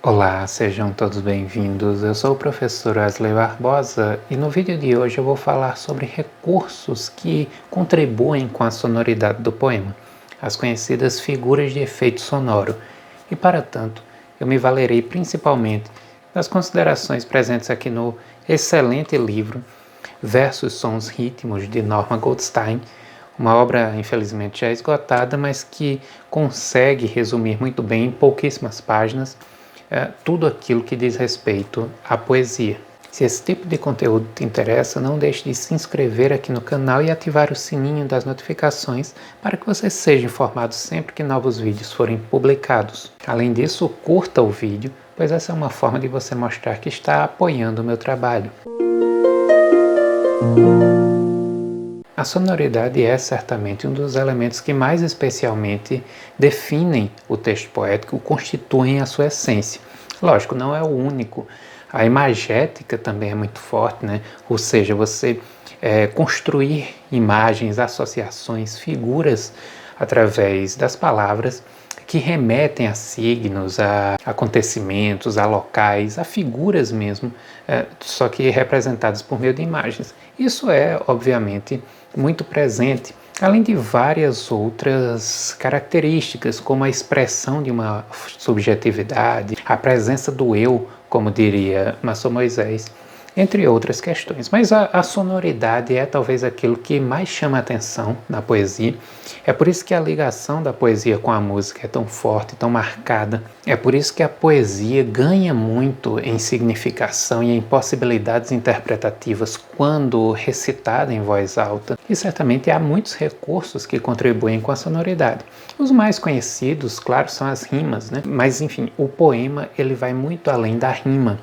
Olá, sejam todos bem-vindos. Eu sou o professor Wesley Barbosa e no vídeo de hoje eu vou falar sobre recursos que contribuem com a sonoridade do poema, as conhecidas figuras de efeito sonoro. E para tanto, eu me valerei principalmente das considerações presentes aqui no excelente livro Versos, Sons, Ritmos, de Norma Goldstein, uma obra infelizmente já esgotada, mas que consegue resumir muito bem em pouquíssimas páginas tudo aquilo que diz respeito à poesia. Se esse tipo de conteúdo te interessa, não deixe de se inscrever aqui no canal e ativar o sininho das notificações para que você seja informado sempre que novos vídeos forem publicados. Além disso, curta o vídeo, pois essa é uma forma de você mostrar que está apoiando o meu trabalho. A sonoridade é certamente um dos elementos que mais especialmente definem o texto poético, constituem a sua essência. Lógico, não é o único. A imagética também é muito forte, né? Ou seja, você construir imagens, associações, figuras através das palavras que remetem a signos, a acontecimentos, a locais, a figuras mesmo, só que representadas por meio de imagens. Isso é, obviamente, muito presente, além de várias outras características, como a expressão de uma subjetividade, a presença do eu, como diria Maçom Moisés, entre outras questões. Mas a sonoridade é talvez aquilo que mais chama a atenção na poesia. É por isso que a ligação da poesia com a música é tão forte, tão marcada. É por isso que a poesia ganha muito em significação e em possibilidades interpretativas quando recitada em voz alta. E certamente há muitos recursos que contribuem com a sonoridade. Os mais conhecidos, claro, são as rimas, né? Mas enfim, o poema ele vai muito além da rima.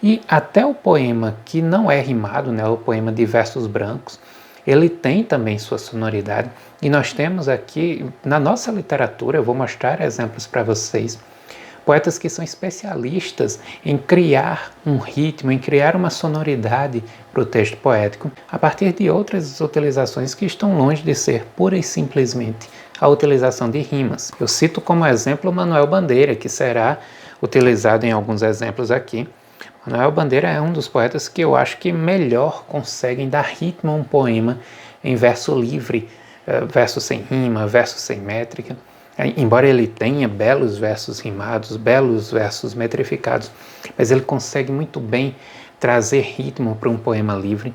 E até o poema que não é rimado, né, o poema de versos brancos, ele tem também sua sonoridade. E nós temos aqui, na nossa literatura, eu vou mostrar exemplos para vocês, poetas que são especialistas em criar um ritmo, em criar uma sonoridade para o texto poético, a partir de outras utilizações que estão longe de ser pura e simplesmente a utilização de rimas. Eu cito como exemplo Manuel Bandeira, que será utilizado em alguns exemplos aqui. Manuel Bandeira é um dos poetas que eu acho que melhor conseguem dar ritmo a um poema em verso livre, verso sem rima, verso sem métrica. Embora ele tenha belos versos rimados, belos versos metrificados, mas ele consegue muito bem trazer ritmo para um poema livre.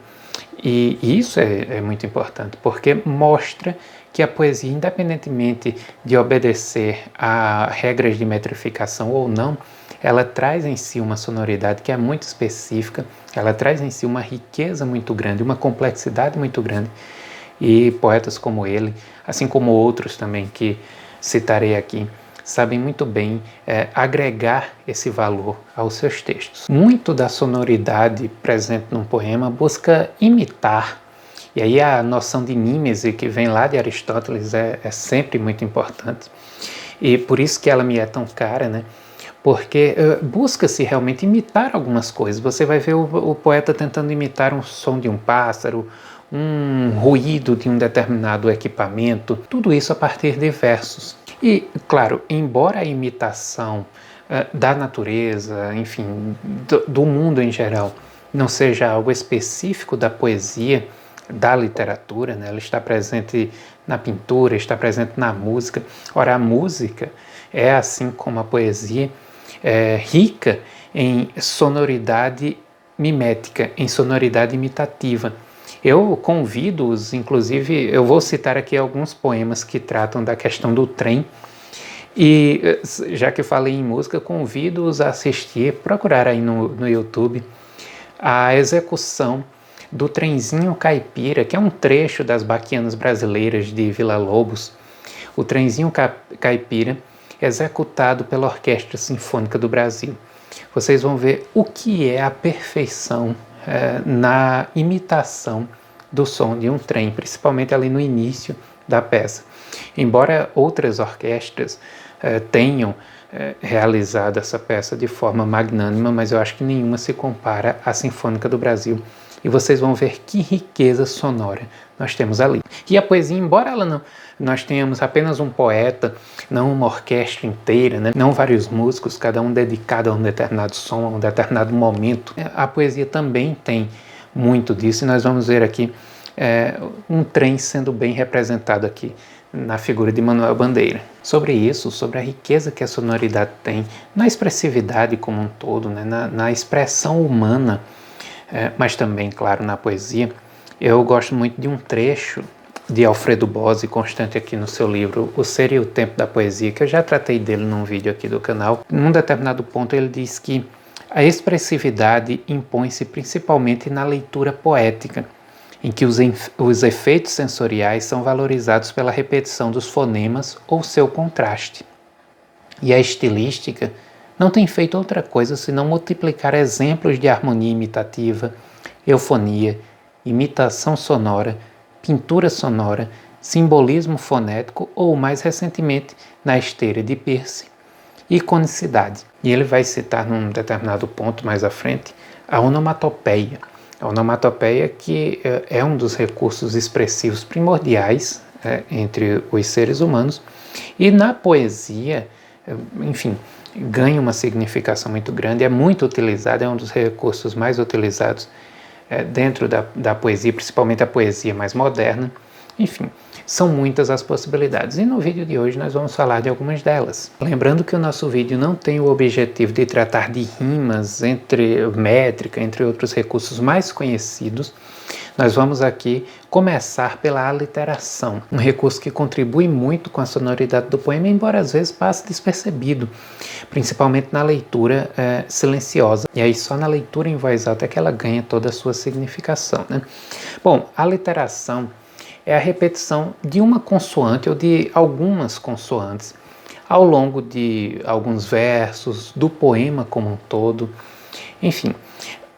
E isso é muito importante, porque mostra que a poesia, independentemente de obedecer a regras de metrificação ou não, ela traz em si uma sonoridade que é muito específica, ela traz em si uma riqueza muito grande, uma complexidade muito grande. E poetas como ele, assim como outros também que citarei aqui, sabem muito bem agregar esse valor aos seus textos. Muito da sonoridade presente num poema busca imitar, e aí a noção de mímese que vem lá de Aristóteles é sempre muito importante, e por isso que ela me é tão cara, né? Porque busca-se realmente imitar algumas coisas. Você vai ver o poeta tentando imitar um som de um pássaro, um ruído de um determinado equipamento, tudo isso a partir de versos. E, claro, embora a imitação da natureza, enfim, do mundo em geral, não seja algo específico da poesia, da literatura, né? Ela está presente na pintura, está presente na música. Ora, a música é, assim como a poesia, rica em sonoridade mimética, em sonoridade imitativa. Eu convido-os, inclusive, eu vou citar aqui alguns poemas que tratam da questão do trem, e já que falei em música, convido-os a assistir, procurar aí no YouTube, a execução do Trenzinho Caipira, que é um trecho das Baquianas Brasileiras de Villa-Lobos, o Trenzinho Caipira, executado pela Orquestra Sinfônica do Brasil. Vocês vão ver o que é a perfeição na imitação do som de um trem, principalmente ali no início da peça. Embora outras orquestras tenham realizado essa peça de forma magnânima, mas eu acho que nenhuma se compara à Sinfônica do Brasil. E vocês vão ver que riqueza sonora nós temos ali. E a poesia, embora ela nós tenhamos apenas um poeta, não uma orquestra inteira, né? Não vários músicos, cada um dedicado a um determinado som, a um determinado momento. A poesia também tem muito disso, e nós vamos ver aqui um trem sendo bem representado aqui na figura de Manuel Bandeira. Sobre isso, sobre a riqueza que a sonoridade tem na expressividade como um todo, né? na expressão humana, mas também, claro, na poesia, eu gosto muito de um trecho de Alfredo Bozzi, constante aqui no seu livro O Ser e o Tempo da Poesia, que eu já tratei dele num vídeo aqui do canal. Num determinado ponto ele diz que a expressividade impõe-se principalmente na leitura poética, em que os efeitos sensoriais são valorizados pela repetição dos fonemas ou seu contraste. E a estilística não tem feito outra coisa senão multiplicar exemplos de harmonia imitativa, eufonia, imitação sonora, pintura sonora, simbolismo fonético ou, mais recentemente, na esteira de Peirce, iconicidade. E ele vai citar num determinado ponto mais à frente a onomatopeia. A onomatopeia que é um dos recursos expressivos primordiais entre os seres humanos, e na poesia, enfim, ganha uma significação muito grande, é muito utilizado, é um dos recursos mais utilizados dentro da poesia, principalmente a poesia mais moderna. Enfim, são muitas as possibilidades, e no vídeo de hoje nós vamos falar de algumas delas. Lembrando que o nosso vídeo não tem o objetivo de tratar de rimas, métrica, entre outros recursos mais conhecidos. Nós vamos aqui começar pela aliteração, um recurso que contribui muito com a sonoridade do poema, embora às vezes passe despercebido, principalmente na leitura silenciosa. E aí só na leitura em voz alta é que ela ganha toda a sua significação, né? Bom, a aliteração é a repetição de uma consoante ou de algumas consoantes ao longo de alguns versos, do poema como um todo. Enfim,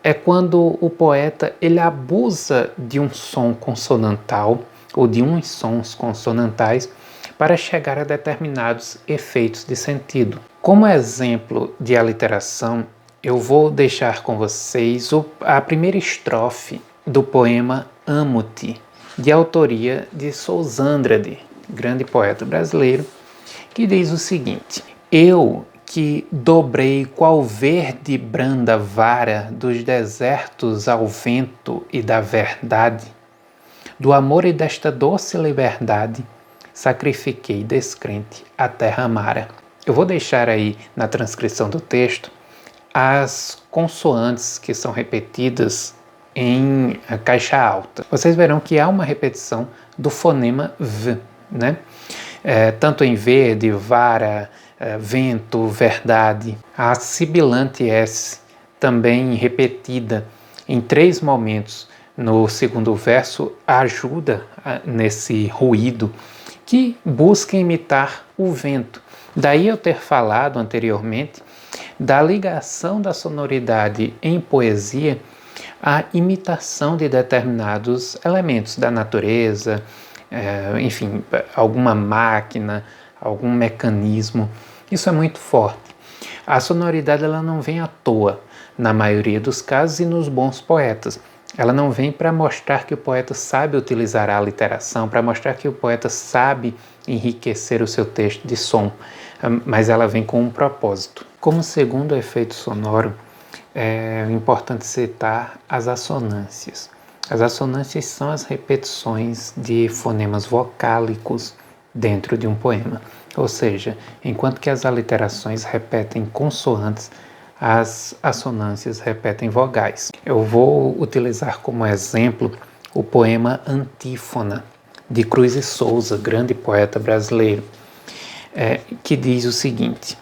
é quando o poeta ele abusa de um som consonantal ou de uns sons consonantais para chegar a determinados efeitos de sentido. Como exemplo de aliteração, eu vou deixar com vocês a primeira estrofe do poema Amo-te, de autoria de Sousa Andrade, grande poeta brasileiro, que diz o seguinte: eu que dobrei qual verde branda vara dos desertos ao vento e da verdade, do amor e desta doce liberdade, sacrifiquei descrente a terra amara. Eu vou deixar aí na transcrição do texto as consoantes que são repetidas em caixa alta. Vocês verão que há uma repetição do fonema V, né? Tanto em verde, vara, vento, verdade. A sibilante S, também repetida em 3 momentos no segundo verso, ajuda nesse ruído que busca imitar o vento. Daí eu ter falado anteriormente da ligação da sonoridade em poesia à imitação de determinados elementos da natureza, enfim, alguma máquina, algum mecanismo. Isso é muito forte. A sonoridade ela não vem à toa, na maioria dos casos e nos bons poetas. Ela não vem para mostrar que o poeta sabe utilizar a aliteração, para mostrar que o poeta sabe enriquecer o seu texto de som, mas ela vem com um propósito. Como segundo efeito sonoro, é importante citar as assonâncias. As assonâncias são as repetições de fonemas vocálicos dentro de um poema. Ou seja, enquanto que as aliterações repetem consoantes, as assonâncias repetem vogais. Eu vou utilizar como exemplo o poema Antífona, de Cruz e Souza, grande poeta brasileiro, que diz o seguinte: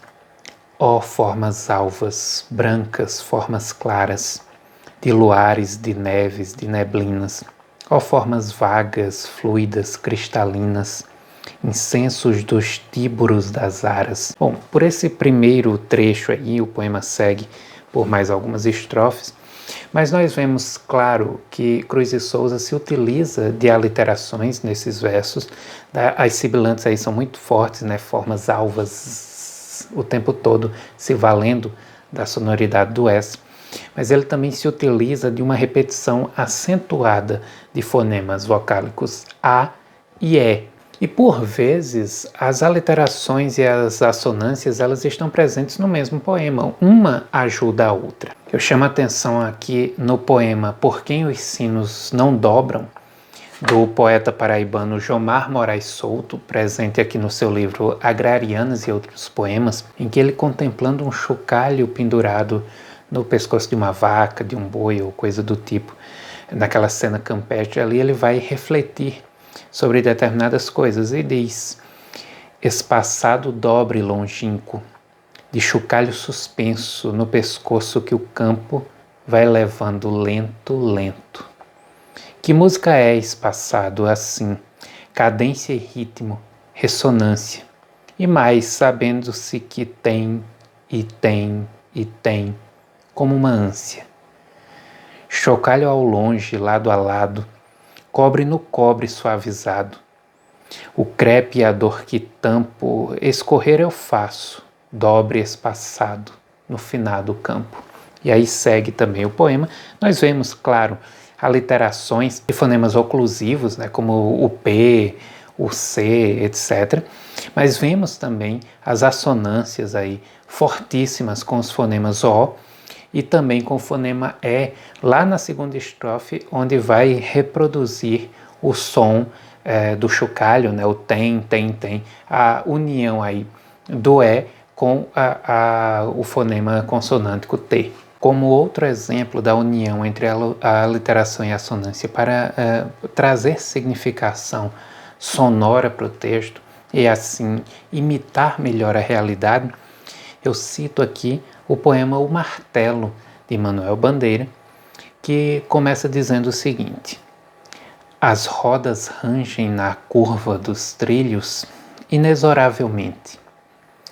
ó formas alvas, brancas, formas claras, de luares, de neves, de neblinas, ó formas vagas, fluidas, cristalinas, incensos dos tíburos das aras. Bom, por esse primeiro trecho aí, o poema segue por mais algumas estrofes, mas nós vemos, claro, que Cruz e Souza se utiliza de aliterações nesses versos. As sibilantes aí são muito fortes, né? Formas alvas o tempo todo, se valendo da sonoridade do S. Mas ele também se utiliza de uma repetição acentuada de fonemas vocálicos A e E. E por vezes as aliterações e as assonâncias elas estão presentes no mesmo poema, uma ajuda a outra. Eu chamo a atenção aqui no poema Por Quem os Sinos Não Dobram, do poeta paraibano Jomar Moraes Souto, presente aqui no seu livro Agrarianas e Outros Poemas, em que ele, contemplando um chocalho pendurado no pescoço de uma vaca, de um boi ou coisa do tipo, naquela cena campestre ali, ele vai refletir sobre determinadas coisas e diz: espaçado dobre longínquo, de chocalho suspenso no pescoço que o campo vai levando lento, lento. Que música é espaçado assim, cadência e ritmo, ressonância, e mais sabendo-se que tem, e tem, e tem, como uma ânsia. Chocalho ao longe, lado a lado, cobre no cobre suavizado. O crepe e a dor que tampo, escorrer eu faço, dobre espaçado, no finado campo. E aí segue também o poema. Nós vemos, claro, aliterações de fonemas oclusivos, né, como o P, o C, etc. Mas vemos também as assonâncias aí fortíssimas com os fonemas O, e também com o fonema E, lá na segunda estrofe, onde vai reproduzir o som do chocalho, né, o tem, a união aí do E com o fonema consonântico T. Como outro exemplo da união entre a aliteração e a assonância para trazer significação sonora para o texto e assim imitar melhor a realidade, eu cito aqui o poema O Martelo, de Manuel Bandeira, que começa dizendo o seguinte: as rodas rangem na curva dos trilhos inexoravelmente,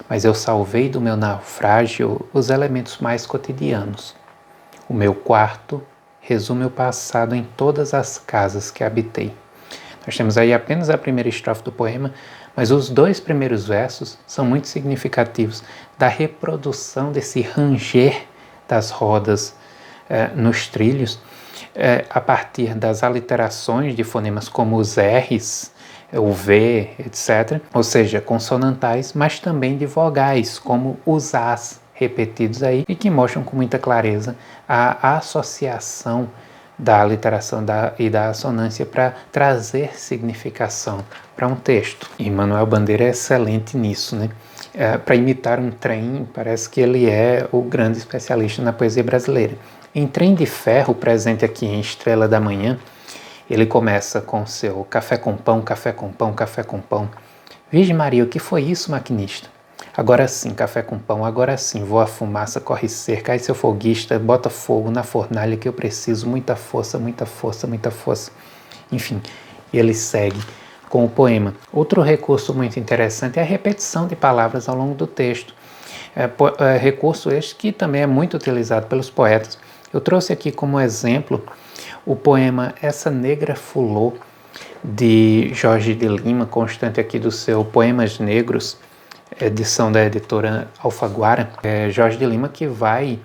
mas eu salvei do meu naufrágio os elementos mais cotidianos. O meu quarto resume o passado em todas as casas que habitei. Nós temos aí apenas a primeira estrofe do poema, mas os dois primeiros versos são muito significativos da reprodução desse ranger das rodas nos trilhos, a partir das aliterações de fonemas como os R's, o V, etc., ou seja, consonantais, mas também de vogais, como os As repetidos aí, e que mostram com muita clareza a associação da aliteração e da assonância para trazer significação para um texto. E Manuel Bandeira é excelente nisso, né? Para imitar um trem, parece que ele é o grande especialista na poesia brasileira. Em Trem de Ferro, presente aqui em Estrela da Manhã, ele começa com seu café com pão, café com pão, café com pão. Virgem Maria, o que foi isso, maquinista? Agora sim, café com pão, agora sim, voa a fumaça, corre cerca, aí seu foguista, bota fogo na fornalha que eu preciso, muita força, muita força, muita força. Enfim, ele segue com o poema. Outro recurso muito interessante é a repetição de palavras ao longo do texto. Recurso este que também é muito utilizado pelos poetas. Eu trouxe aqui como exemplo o poema Essa Negra Fulô, de Jorge de Lima, constante aqui do seu Poemas Negros, edição da editora Alfaguara. Jorge de Lima que vai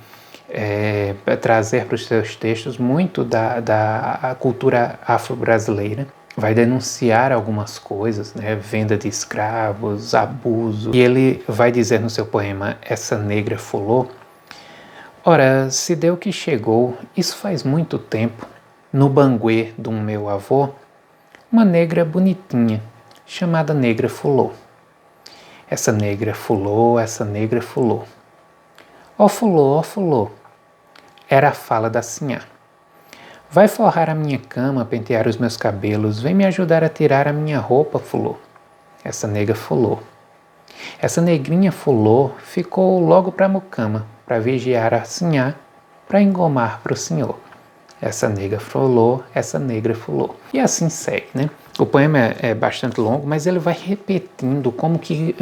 trazer para os seus textos muito da cultura afro-brasileira, vai denunciar algumas coisas, né? Venda de escravos, abuso, e ele vai dizer no seu poema Essa Negra Fulô: ora, se deu que chegou, isso faz muito tempo, no banguê de um meu avô, uma negra bonitinha, chamada Negra Fulô. Essa negra fulô, essa negra fulô. Ó fulô, era a fala da sinhá. Vai forrar a minha cama, pentear os meus cabelos, vem me ajudar a tirar a minha roupa, fulô. Essa negra fulô. Essa negrinha fulô ficou logo para a mucama, para vigiar a sinhá, para engomar para o senhor. Essa negra fulô, essa negra fulô. E assim segue, né? O poema é bastante longo, mas ele vai repetindo como que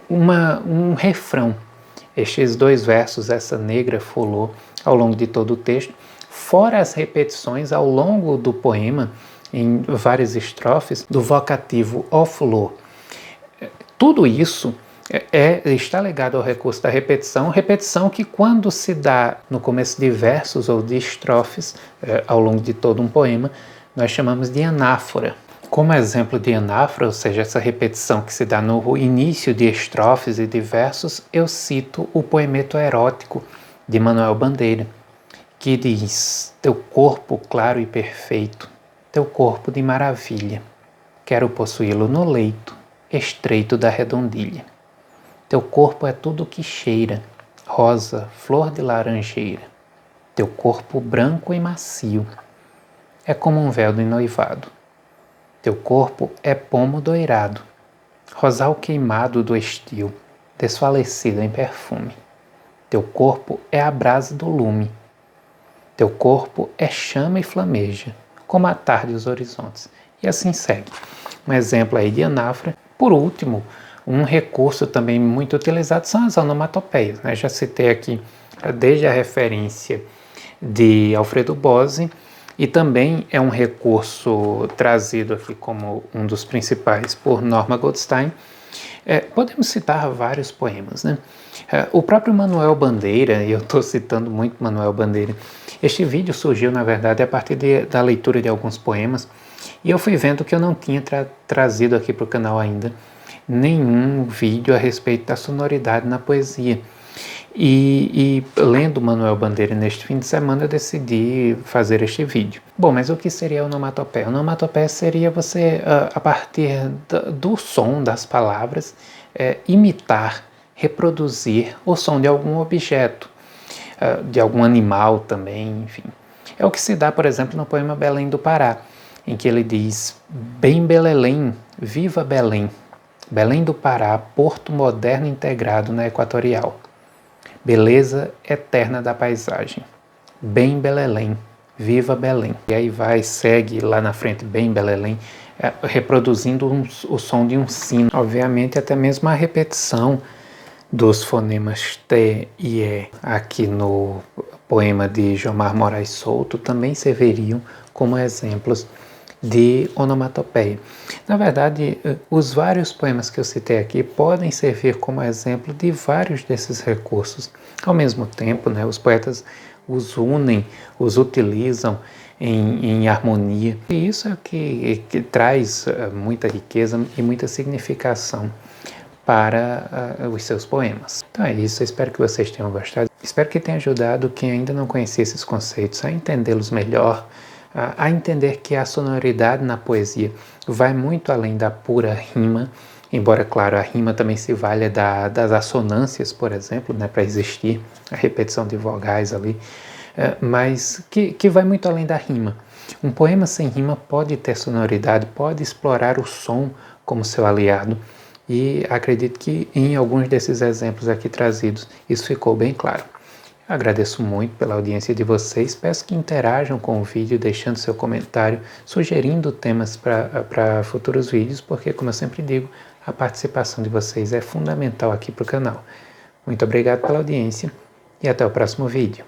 um refrão. Estes dois versos, essa negra fulô, ao longo de todo o texto, fora as repetições ao longo do poema, em várias estrofes, do vocativo ó fulô. Tudo isso está ligado ao recurso da repetição que quando se dá no começo de versos ou de estrofes, ao longo de todo um poema, nós chamamos de anáfora. Como exemplo de anafra, ou seja, essa repetição que se dá no início de estrofes e de versos, eu cito o poemeto erótico de Manuel Bandeira, que diz: teu corpo claro e perfeito, teu corpo de maravilha, quero possuí-lo no leito estreito da redondilha. Teu corpo é tudo que cheira, rosa, flor de laranjeira. Teu corpo branco e macio é como um véu de noivado. Teu corpo é pomo doirado, rosal queimado do estio, desfalecido em perfume. Teu corpo é a brasa do lume. Teu corpo é chama e flameja, como a tarde os horizontes. E assim segue. Um exemplo aí de anafra. Por último, um recurso também muito utilizado são as onomatopeias, né? Já citei aqui desde a referência de Alfredo Bose, e também é um recurso trazido aqui como um dos principais por Norma Goldstein. Podemos citar vários poemas, né? O próprio Manuel Bandeira, e eu estou citando muito Manuel Bandeira, este vídeo surgiu, na verdade, a partir da leitura de alguns poemas, e eu fui vendo que eu não tinha trazido aqui para o canal ainda nenhum vídeo a respeito da sonoridade na poesia. E lendo Manuel Bandeira neste fim de semana, eu decidi fazer este vídeo. Bom, mas o que seria a onomatopeia? A onomatopeia seria você, a partir do som das palavras, imitar, reproduzir o som de algum objeto, de algum animal também, enfim. É o que se dá, por exemplo, no poema Belém do Pará, em que ele diz: bem Belelém, viva Belém, Belém do Pará, porto moderno integrado na Equatorial. Beleza eterna da paisagem. Bem Belelém, viva Belém. E aí segue lá na frente, bem Belelém, reproduzindo o som de um sino. Obviamente, até mesmo a repetição dos fonemas T e E aqui no poema de Jomar Moraes Souto também serviriam como exemplos de onomatopeia. Na verdade, os vários poemas que eu citei aqui podem servir como exemplo de vários desses recursos. Ao mesmo tempo, né, os poetas os unem, os utilizam em harmonia. E isso é o que traz muita riqueza e muita significação para os seus poemas. Então é isso, eu espero que vocês tenham gostado. Espero que tenha ajudado quem ainda não conhecia esses conceitos a entendê-los melhor, a entender que a sonoridade na poesia vai muito além da pura rima, embora, claro, a rima também se valha das assonâncias, por exemplo, né, para existir a repetição de vogais ali, mas que vai muito além da rima. Um poema sem rima pode ter sonoridade, pode explorar o som como seu aliado, e acredito que em alguns desses exemplos aqui trazidos isso ficou bem claro. Agradeço muito pela audiência de vocês, peço que interajam com o vídeo, deixando seu comentário, sugerindo temas para futuros vídeos, porque, como eu sempre digo, a participação de vocês é fundamental aqui para o canal. Muito obrigado pela audiência e até o próximo vídeo.